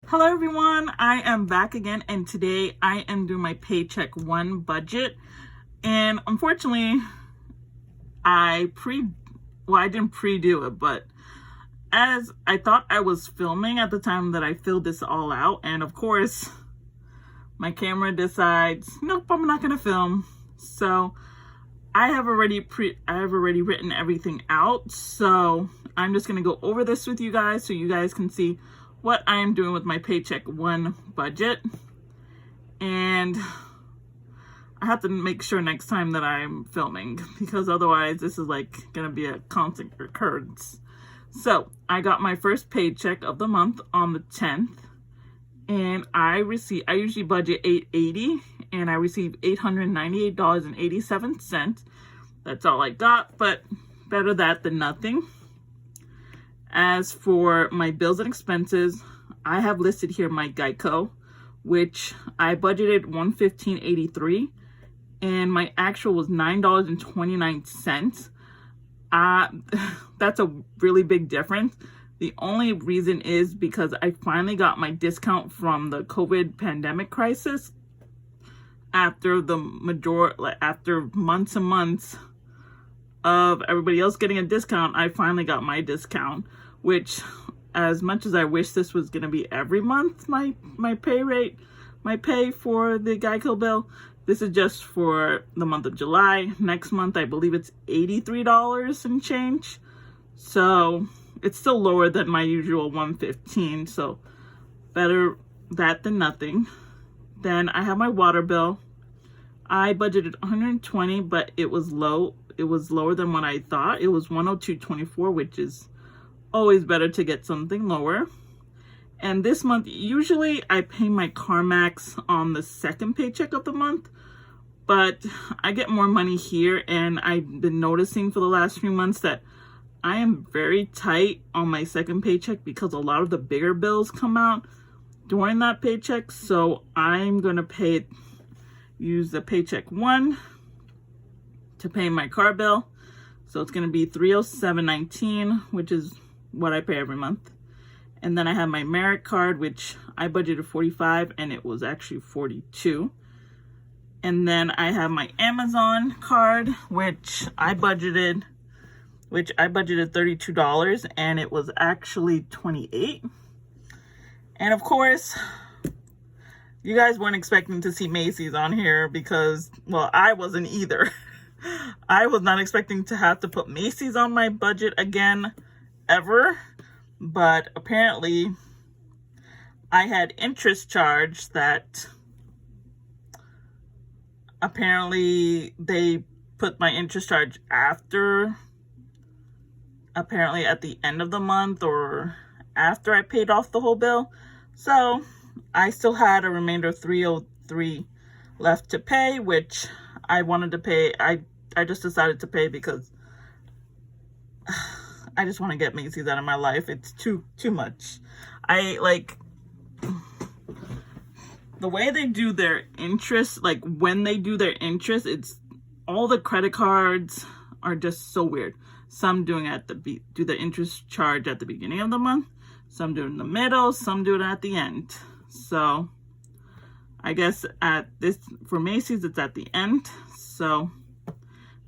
Hello everyone, I am back again, and today I am doing my Paycheck 1 budget. And unfortunately, I didn't pre-do it, but as I thought I was filming at the time that I filled this all out, and of course my camera decides, nope, I'm not gonna film. So I have already written everything out, so I'm just gonna go over this with you guys so you guys can see what I am doing with my Paycheck 1 budget. And I have to make sure next time that I'm filming, because otherwise this is like gonna be a constant recurrence. So I got my first paycheck of the month on the 10th, and I usually budget $880, and I received $898.87. That's all I got, but better that than nothing. As for my bills and expenses, I have listed here my Geico, which I budgeted $115.83, and my actual was $9.29. That's a really big difference. The only reason is because I finally got my discount from the COVID pandemic crisis. After months and months of everybody else getting a discount, I finally got my discount, which, as much as I wish this was going to be every month, my pay for the Geico bill, this is just for the month of July. Next month, I believe it's $83 and change. So it's still lower than my usual $115. So better that than nothing. Then I have my water bill. I budgeted $120, but it was low. It was lower than what I thought. It was $102.24, which is always better to get something lower. And this month, usually I pay my CarMax on the second paycheck of the month, but I get more money here, and I've been noticing for the last few months that I am very tight on my second paycheck because a lot of the bigger bills come out during that paycheck. So I'm gonna use the Paycheck 1 to pay my car bill. So it's gonna be $307.19, which is what I pay every month. And then I have my Merit card, which I budgeted $45, and it was actually $42. And then I have my Amazon card, which I budgeted $32, and it was actually $28. And of course, you guys weren't expecting to see Macy's on here because, well, I wasn't either. I was not expecting to have to put Macy's on my budget again, ever. But apparently, I had interest charged that apparently they put my interest charge after, apparently at the end of the month or after I paid off the whole bill. So I still had a remainder of $303 left to pay, which I wanted to pay. I just decided to pay because I just want to get Macy's out of my life. It's too much. The way they do their interest, like when they do their interest, it's all the credit cards are just so weird. Some do the interest charge at the beginning of the month, some do it in the middle, some do it at the end. So I guess for Macy's, it's at the end. So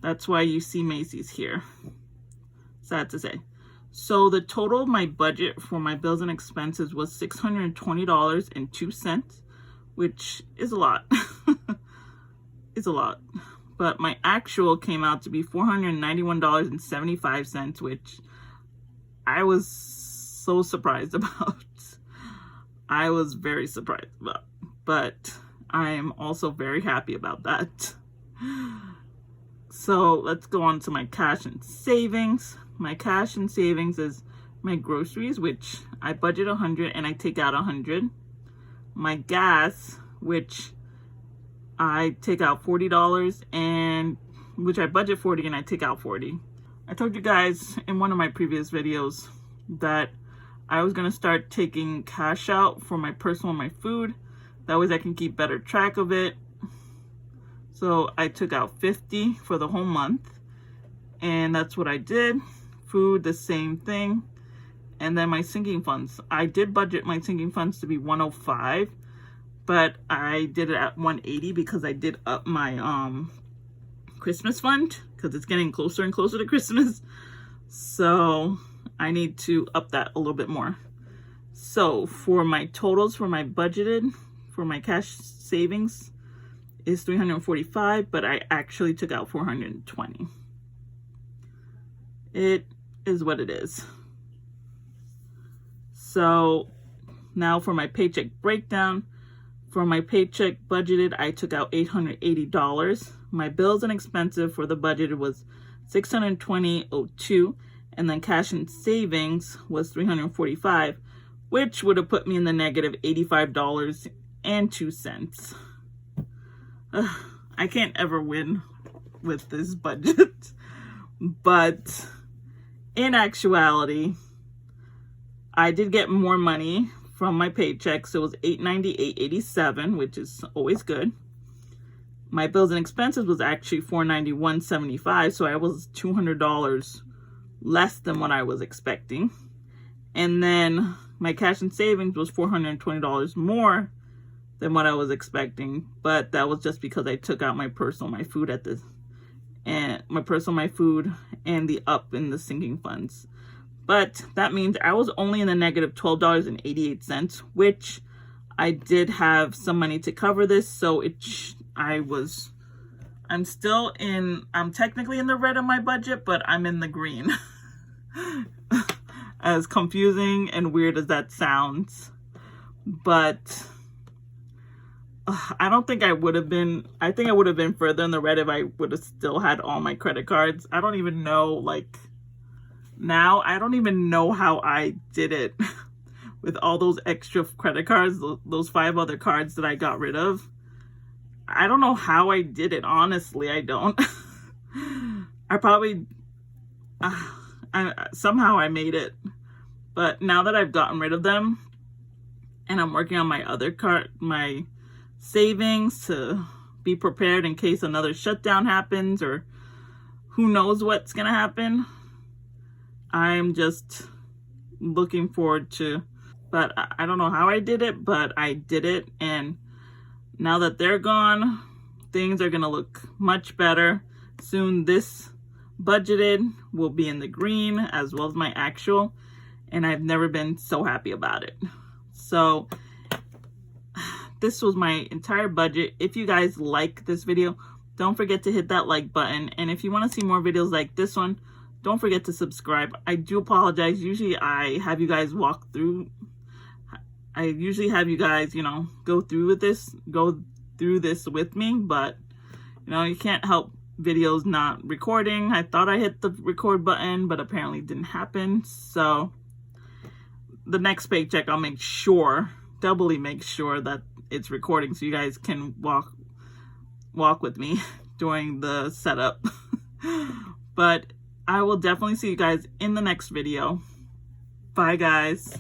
that's why you see Macy's here. Sad to say. So the total of my budget for my bills and expenses was $620.02, which is a lot. It's a lot. But my actual came out to be $491.75, which I was so surprised about. I was very surprised about, but I am also very happy about that. So let's go on to my cash and savings. My cash and savings is my groceries, which I budget $100 and I take out $100. My gas, which I take out $40, and which I budget $40 and I take out $40. I told you guys in one of my previous videos that I was gonna start taking cash out for my personal and my food. That way I can keep better track of it. So I took out $50 for the whole month, and that's what I did. Food, the same thing. And then my sinking funds. I did budget my sinking funds to be 105, but I did it at 180 because I did up my Christmas fund because it's getting closer and closer to Christmas. So I need to up that a little bit more. So for my totals, for my budgeted, for my cash savings is 345, but I actually took out 420. It is what it is. So now for my paycheck breakdown. For my paycheck budgeted, I took out $880. My bills and expenses for the budget was $620.02, and then cash and savings was $345, which would have put me in the negative $85.02. I can't ever win with this budget, but in actuality, I did get more money from my paycheck, so it was $898.87, which is always good. My bills and expenses was actually $491.75, so I was $200 less than what I was expecting. And then my cash and savings was $420 more than what I was expecting, but that was just because I took out my food and the up in the sinking funds. But that means I was only in the negative $12.88, which I did have some money to cover this. So I'm technically in the red on my budget, but I'm in the green. As confusing and weird as that sounds. But I don't think I would have been, I think I would have been further in the red if I would have still had all my credit cards. I don't even know, now I don't even know how I did it with all those extra credit cards, those 5 other cards that I got rid of. I don't know how I did it, honestly. I don't. I probably somehow I made it. But now that I've gotten rid of them and I'm working on my savings to be prepared in case another shutdown happens or who knows what's gonna happen, I'm just looking forward to, but I don't know how I did it, but I did it. And now that they're gone, things are going to look much better. Soon this budgeted will be in the green as well as my actual. And I've never been so happy about it. So this was my entire budget. If you guys like this video, don't forget to hit that like button. And if you want to see more videos like this one, don't forget to subscribe. I do apologize. Usually I have you guys go through this with me, but you can't help videos not recording. I thought I hit the record button, but apparently it didn't happen. So the next paycheck, I'll doubly make sure that it's recording so you guys can walk with me during the setup. But I will definitely see you guys in the next video. Bye, guys.